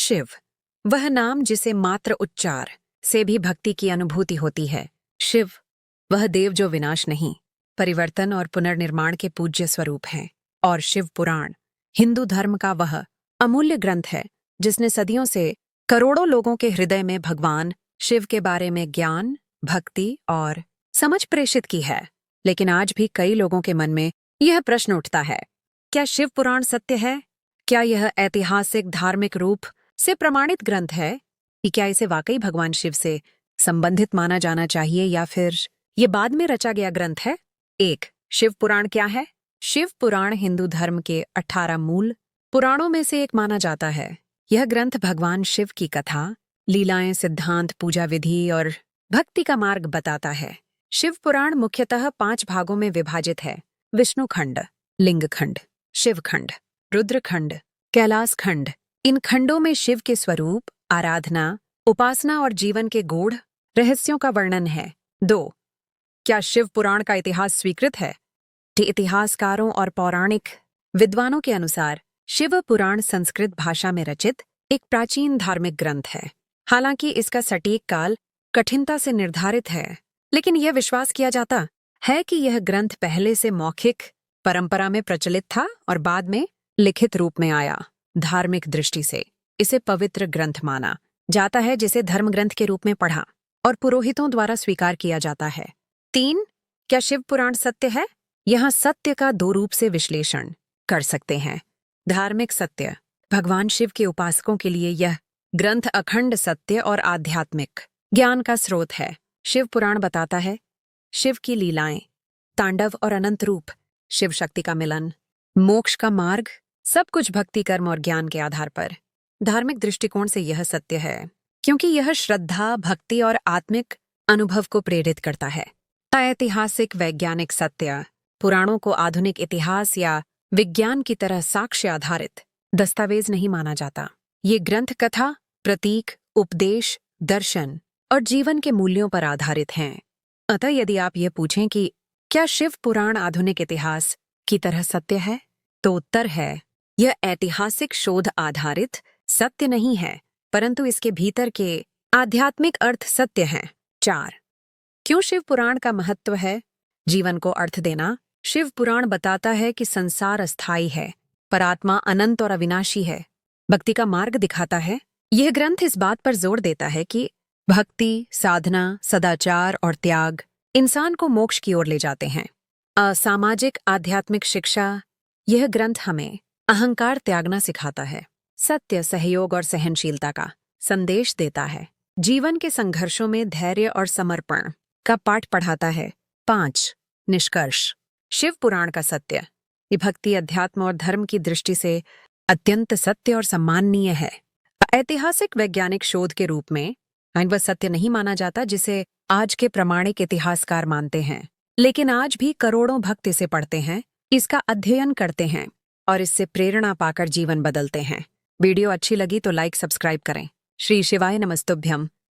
शिव, वह नाम जिसे मात्र उच्चार से भी भक्ति की अनुभूति होती है। शिव, वह देव जो विनाश नहीं, परिवर्तन और पुनर्निर्माण के पूज्य स्वरूप हैं। और शिव पुराण हिंदू धर्म का वह अमूल्य ग्रंथ है जिसने सदियों से करोड़ों लोगों के हृदय में भगवान शिव के बारे में ज्ञान, भक्ति और समझ प्रेषित की है। लेकिन आज भी कई लोगों के मन में यह प्रश्न उठता है, क्या शिव पुराण सत्य है? क्या यह ऐतिहासिक धार्मिक रूप से प्रमाणित ग्रंथ है कि क्या इसे वाकई भगवान शिव से संबंधित माना जाना चाहिए या फिर ये बाद में रचा गया ग्रंथ है? 1. शिव पुराण क्या है? शिव पुराण हिंदू धर्म के 18 मूल पुराणों में से एक माना जाता है। यह ग्रंथ भगवान शिव की कथा, लीलाएं, सिद्धांत, पूजा विधि और भक्ति का मार्ग बताता है। शिव पुराण मुख्यतः 5 भागों में विभाजित है: विष्णु खंड, लिंग खंड, शिव खंड, रुद्र खंड, कैलाश खंड। इन खंडों में शिव के स्वरूप, आराधना, उपासना और जीवन के गूढ़ रहस्यों का वर्णन है। 2. क्या शिव पुराण का इतिहास स्वीकृत है? इतिहासकारों और पौराणिक विद्वानों के अनुसार शिव पुराण संस्कृत भाषा में रचित एक प्राचीन धार्मिक ग्रंथ है। हालांकि इसका सटीक काल कठिनता से निर्धारित है, लेकिन यह विश्वास किया जाता है कि यह ग्रंथ पहले से मौखिक परंपरा में प्रचलित था और बाद में लिखित रूप में आया। धार्मिक दृष्टि से इसे पवित्र ग्रंथ माना जाता है जिसे धर्म ग्रंथ के रूप में पढ़ा और पुरोहितों द्वारा स्वीकार किया जाता है। 3. क्या शिव पुराण सत्य है? यहाँ सत्य का 2 रूप से विश्लेषण कर सकते हैं। धार्मिक सत्य, भगवान शिव के उपासकों के लिए यह ग्रंथ अखंड सत्य और आध्यात्मिक ज्ञान का स्रोत है। शिव पुराण बताता है शिव की लीलाएं, तांडव और अनंत रूप, शिव शक्ति का मिलन, मोक्ष का मार्ग, सब कुछ भक्ति, कर्म और ज्ञान के आधार पर। धार्मिक दृष्टिकोण से यह सत्य है क्योंकि यह श्रद्धा, भक्ति और आत्मिक अनुभव को प्रेरित करता है। ऐतिहासिक वैज्ञानिक सत्य, पुराणों को आधुनिक इतिहास या विज्ञान की तरह साक्ष्य आधारित दस्तावेज नहीं माना जाता। ये ग्रंथ कथा, प्रतीक, उपदेश, दर्शन और जीवन के मूल्यों पर आधारित हैं। अतः यदि आप ये पूछें कि क्या शिव पुराण आधुनिक इतिहास की तरह सत्य है, तो उत्तर है यह ऐतिहासिक शोध आधारित सत्य नहीं है, परंतु इसके भीतर के आध्यात्मिक अर्थ सत्य हैं। 4. क्यों शिव पुराण का महत्व है? जीवन को अर्थ देना। शिव पुराण बताता है कि संसार अस्थायी है, पर आत्मा अनंत और अविनाशी है। भक्ति का मार्ग दिखाता है। यह ग्रंथ इस बात पर जोर देता है कि भक्ति, साधना, सदाचार और त्याग इंसान को मोक्ष की ओर ले जाते हैं। असामाजिक आध्यात्मिक शिक्षा, यह ग्रंथ हमें अहंकार त्यागना सिखाता है, सत्य, सहयोग और सहनशीलता का संदेश देता है, जीवन के संघर्षों में धैर्य और समर्पण का पाठ पढ़ाता है। 5. निष्कर्ष, शिव पुराण का सत्य, ये भक्ति, अध्यात्म और धर्म की दृष्टि से अत्यंत सत्य और सम्माननीय है। ऐतिहासिक वैज्ञानिक शोध के रूप में वह सत्य नहीं माना जाता जिसे आज के प्रामाणिक इतिहासकार मानते हैं, लेकिन आज भी करोड़ों भक्त इसे पढ़ते हैं, इसका अध्ययन करते हैं और इससे प्रेरणा पाकर जीवन बदलते हैं। वीडियो अच्छी लगी तो लाइक, सब्सक्राइब करें। श्री शिवाय नमस्तुभ्यम।